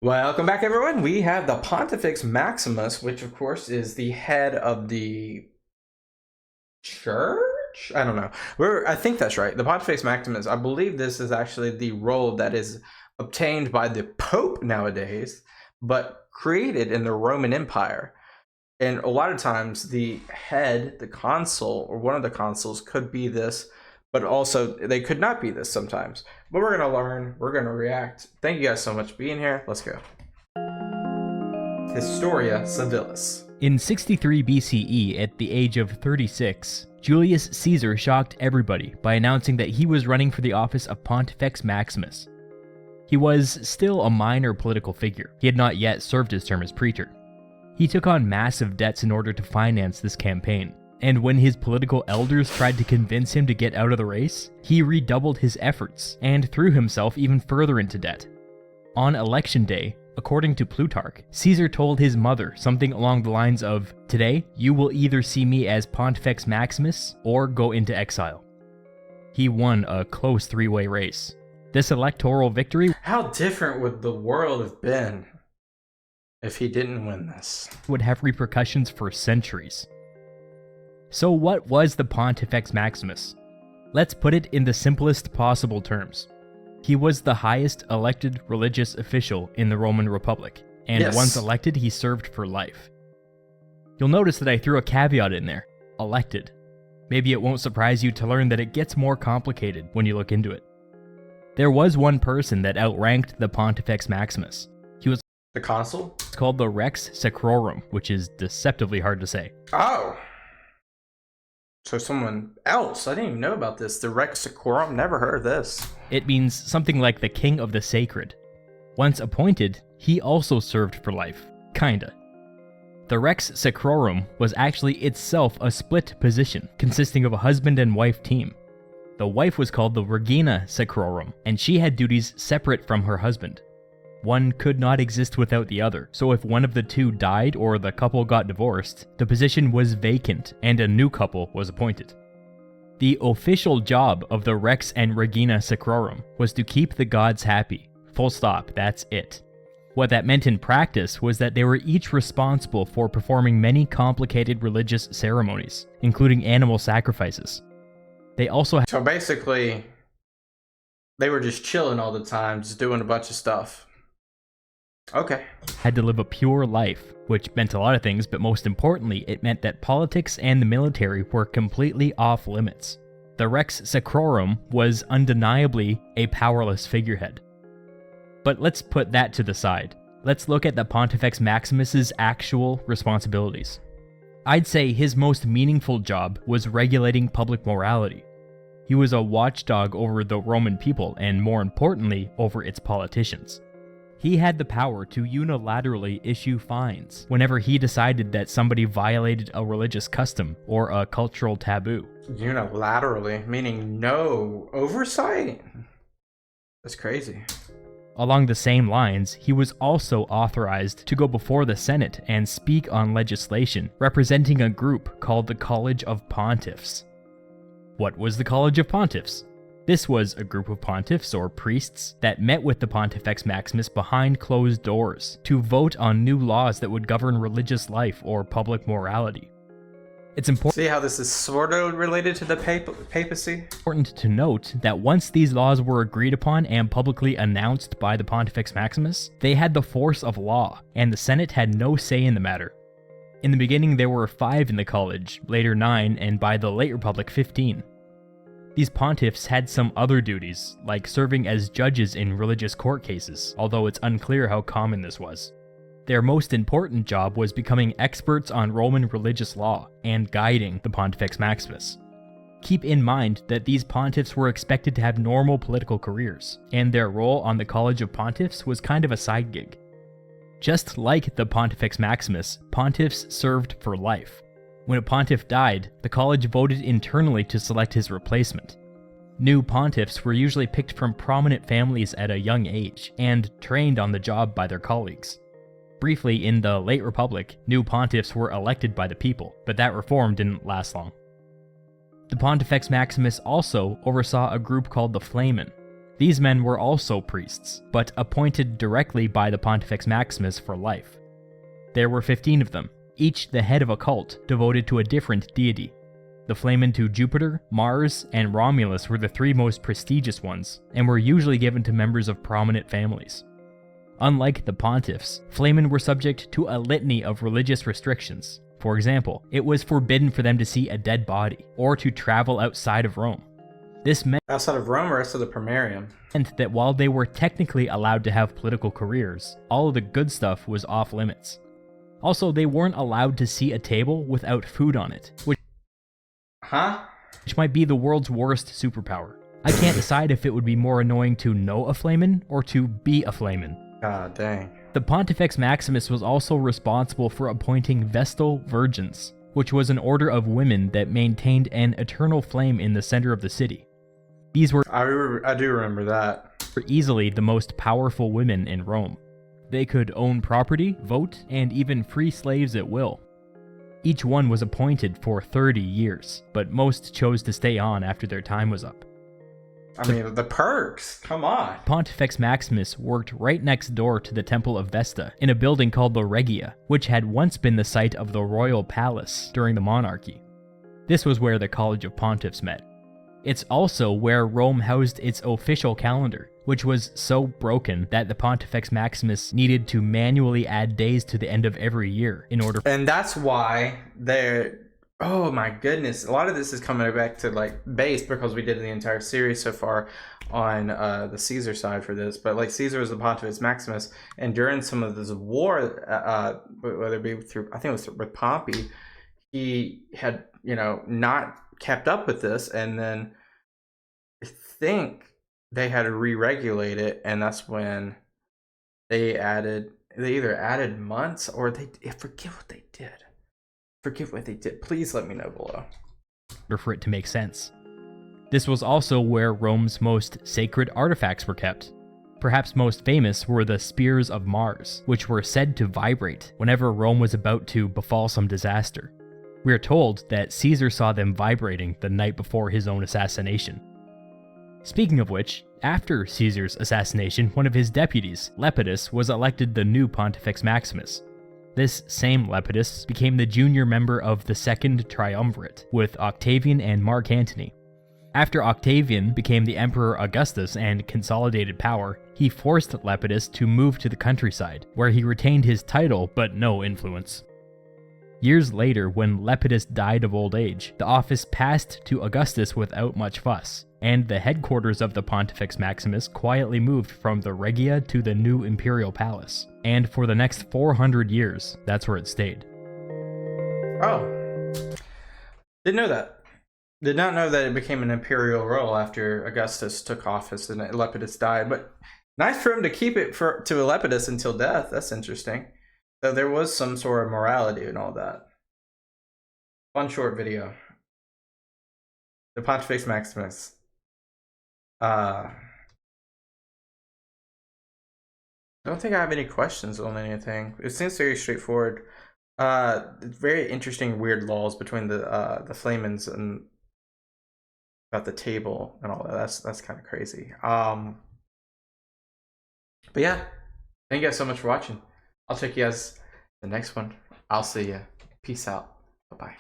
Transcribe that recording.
Welcome back, everyone. We have the Pontifex Maximus, which of course is the head of the church. I don't know. I think that's right. The Pontifex Maximus. I believe this is actually the role that is obtained by the Pope nowadays, but created in the Roman Empire. And a lot of times, the head, the consul, or one of the consuls could be this, but also they could not be this sometimes. But we're going to learn, we're going to react. Thank you guys so much for being here. Let's go. Historia Civilis. In 63 BCE, at the age of 36, Julius Caesar shocked everybody by announcing that he was running for the office of Pontifex Maximus. He was still a minor political figure. He had not yet served his term as praetor. He took on massive debts in order to finance this campaign, and when his political elders tried to convince him to get out of the race, he redoubled his efforts and threw himself even further into debt. On election day, according to Plutarch, Caesar told his mother something along the lines of, "Today, you will either see me as Pontifex Maximus or go into exile." He won a close three-way race. This electoral victory How different would the world have been if he didn't win this? would have repercussions for centuries. So what was the Pontifex Maximus? Let's put it in the simplest possible terms. He was the highest elected religious official in the Roman Republic, and Yes. once elected, he served for life. You'll notice that I threw a caveat in there, elected. Maybe it won't surprise you to learn that it gets more complicated when you look into it. There was one person that outranked the Pontifex Maximus. He was The consul? called the Rex Sacrorum, which is deceptively hard to say. Oh. So someone else. I didn't even know about this. The Rex Sacrorum? Never heard of this. It means something like the King of the Sacred. Once appointed, he also served for life. Kinda. The Rex Sacrorum was actually itself a split position, consisting of a husband and wife team. The wife was called the Regina Sacrorum, and she had duties separate from her husband. One could not exist without the other, so if one of the two died or the couple got divorced, the position was vacant and a new couple was appointed. The official job of the Rex and Regina Sacrorum was to keep the gods happy. Full stop, that's it. What that meant in practice was that they were each responsible for performing many complicated religious ceremonies, including animal sacrifices. They also So basically, they were just chilling all the time, just doing a bunch of stuff. Okay. had to live a pure life, which meant a lot of things, but most importantly, it meant that politics and the military were completely off limits. The Rex Sacrorum was undeniably a powerless figurehead. But let's put that to the side. Let's look at the Pontifex Maximus's actual responsibilities. I'd say his most meaningful job was regulating public morality. He was a watchdog over the Roman people and, more importantly, over its politicians. He had the power to unilaterally issue fines whenever he decided that somebody violated a religious custom or a cultural taboo. Unilaterally, meaning no oversight? That's crazy. Along the same lines, he was also authorized to go before the Senate and speak on legislation representing a group called the College of Pontiffs. What was the College of Pontiffs? This was a group of pontiffs or priests that met with the Pontifex Maximus behind closed doors to vote on new laws that would govern religious life or public morality. It's See how this is sort of related to the papacy? important to note that once these laws were agreed upon and publicly announced by the Pontifex Maximus, they had the force of law, and the Senate had no say in the matter. In the beginning there were 5 in the college, later 9, and by the late Republic 15. These pontiffs had some other duties, like serving as judges in religious court cases, although it's unclear how common this was. Their most important job was becoming experts on Roman religious law and guiding the Pontifex Maximus. Keep in mind that these pontiffs were expected to have normal political careers, and their role on the College of Pontiffs was kind of a side gig. Just like the Pontifex Maximus, pontiffs served for life. When a pontiff died, the college voted internally to select his replacement. New pontiffs were usually picked from prominent families at a young age, and trained on the job by their colleagues. Briefly, in the late Republic, new pontiffs were elected by the people, but that reform didn't last long. The Pontifex Maximus also oversaw a group called the Flamen. These men were also priests, but appointed directly by the Pontifex Maximus for life. There were 15 of them, each the head of a cult devoted to a different deity. The Flamen to Jupiter, Mars, and Romulus were the 3 most prestigious ones, and were usually given to members of prominent families. Unlike the pontiffs, Flamen were subject to a litany of religious restrictions. For example, it was forbidden for them to see a dead body, or to travel outside of Rome. This meant Outside of Rome or rest of the Primarium? that while they were technically allowed to have political careers, all of the good stuff was off limits. Also, they weren't allowed to see a table without food on it, which might be the world's worst superpower. I can't decide if it would be more annoying to know a Flamen or to be a Flamen. God dang. The Pontifex Maximus was also responsible for appointing Vestal Virgins, which was an order of women that maintained an eternal flame in the center of the city. These were I do remember that. Easily the most powerful women in Rome. They could own property, vote, and even free slaves at will. Each one was appointed for 30 years, but most chose to stay on after their time was up. I mean, the perks, come on. Pontifex Maximus worked right next door to the Temple of Vesta, in a building called the Regia, which had once been the site of the royal palace during the monarchy. This was where the College of Pontiffs met. It's also where Rome housed its official calendar, which was so broken that the Pontifex Maximus needed to manually add days to the end of every year in order. And that's why they're, oh my goodness, a lot of this is coming back to like base because we did the entire series so far on the Caesar side for this. But like Caesar was the Pontifex Maximus, and during some of this war, whether it be through, I think it was with Pompey, he had, not kept up with this, and then I think they had to re-regulate it, and that's when they either added months or I forget what they did. Please let me know below. For it to make sense. This was also where Rome's most sacred artifacts were kept. Perhaps most famous were the Spears of Mars, which were said to vibrate whenever Rome was about to befall some disaster. We are told that Caesar saw them vibrating the night before his own assassination. Speaking of which, after Caesar's assassination, one of his deputies, Lepidus, was elected the new Pontifex Maximus. This same Lepidus became the junior member of the Second Triumvirate, with Octavian and Mark Antony. After Octavian became the Emperor Augustus and consolidated power, he forced Lepidus to move to the countryside, where he retained his title but no influence. Years later, when Lepidus died of old age, the office passed to Augustus without much fuss, and the headquarters of the Pontifex Maximus quietly moved from the Regia to the new imperial palace. And for the next 400 years, that's where it stayed. Oh. Didn't know that. Did not know that it became an imperial role after Augustus took office and Lepidus died, but nice for him to keep it to Lepidus until death. That's interesting. So there was some sort of morality and all that. Fun short video. The Pontifex Maximus. I don't think I have any questions on anything. It seems very straightforward. Very interesting, weird laws between the Flamens and about the table and all that. That's kind of crazy. But yeah, thank you guys so much for watching. I'll check you guys the next one. I'll see you. Peace out. Bye-bye.